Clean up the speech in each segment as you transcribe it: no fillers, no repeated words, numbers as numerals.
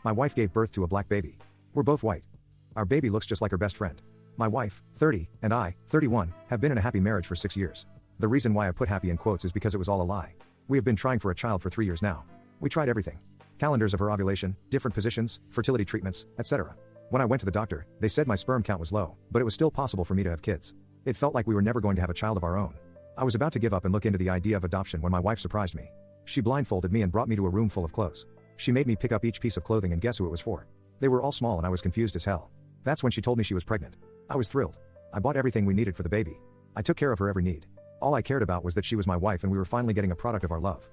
My wife gave birth to a black baby. We're both white. Our baby looks just like her best friend. My wife, 30, and I, 31, have been in a happy marriage for 6 years. The reason why I put happy in quotes is because it was all a lie. We have been trying for a child for 3 years now. We tried everything. Calendars of her ovulation, different positions, fertility treatments, etc. When I went to the doctor, they said my sperm count was low, but it was still possible for me to have kids. It felt like we were never going to have a child of our own. I was about to give up and look into the idea of adoption when my wife surprised me. She blindfolded me and brought me to a room full of clothes. She made me pick up each piece of clothing and guess who it was for. They were all small and I was confused as hell. That's when she told me she was pregnant. I was thrilled. I bought everything we needed for the baby. I took care of her every need. All I cared about was that she was my wife and we were finally getting a product of our love.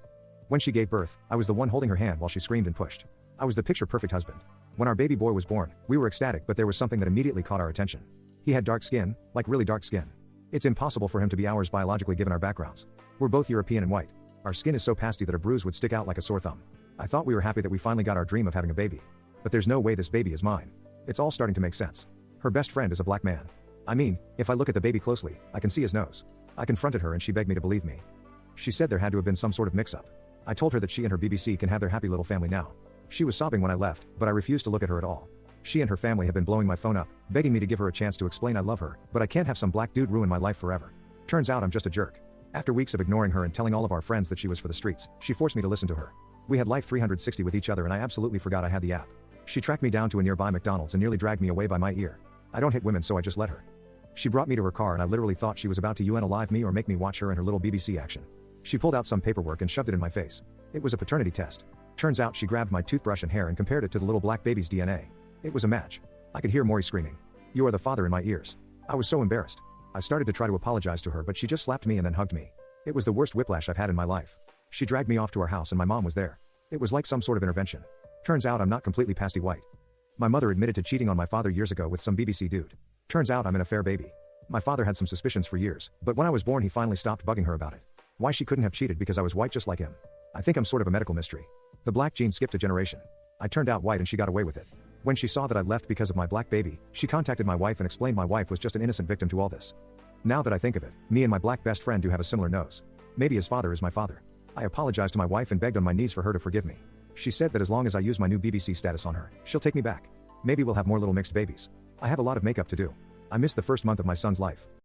When she gave birth, I was the one holding her hand while she screamed and pushed. I was the picture-perfect husband. When our baby boy was born, we were ecstatic, but there was something that immediately caught our attention. He had dark skin, like really dark skin. It's impossible for him to be ours biologically given our backgrounds. We're both European and white. Our skin is so pasty that a bruise would stick out like a sore thumb. I thought we were happy that we finally got our dream of having a baby. But there's no way this baby is mine. It's all starting to make sense. Her best friend is a black man. I mean, if I look at the baby closely, I can see his nose. I confronted her and she begged me to believe me. She said there had to have been some sort of mix-up. I told her that she and her BBC can have their happy little family now. She was sobbing when I left, but I refused to look at her at all. She and her family have been blowing my phone up, begging me to give her a chance to explain I love her, but I can't have some black dude ruin my life forever. Turns out I'm just a jerk. After weeks of ignoring her and telling all of our friends that she was for the streets, she forced me to listen to her. We had Life 360 with each other and I absolutely forgot I had the app. She tracked me down to a nearby McDonald's and nearly dragged me away by my ear. I don't hit women, so I just let her. She brought me to her car and I literally thought she was about to unalive me or make me watch her and her little BBC action. She pulled out some paperwork and shoved it in my face. It was a paternity test. Turns out she grabbed my toothbrush and hair and compared it to the little black baby's DNA. It was a match. I could hear Maury screaming, "You are the father," in my ears. I was so embarrassed. I started to try to apologize to her, but she just slapped me and then hugged me. It was the worst whiplash I've had in my life. She dragged me off to our house and my mom was there. It was like some sort of intervention. Turns out I'm not completely pasty white. My mother admitted to cheating on my father years ago with some BBC dude. Turns out I'm an affair baby. My father had some suspicions for years, but when I was born he finally stopped bugging her about it. Why she couldn't have cheated because I was white just like him. I think I'm sort of a medical mystery. The black gene skipped a generation. I turned out white and she got away with it. When she saw that I left because of my black baby, she contacted my wife and explained my wife was just an innocent victim to all this. Now that I think of it, me and my black best friend do have a similar nose. Maybe his father is my father. I apologized to my wife and begged on my knees for her to forgive me. She said that as long as I use my new BBC status on her, she'll take me back. Maybe we'll have more little mixed babies. I have a lot of makeup to do. I missed the first month of my son's life.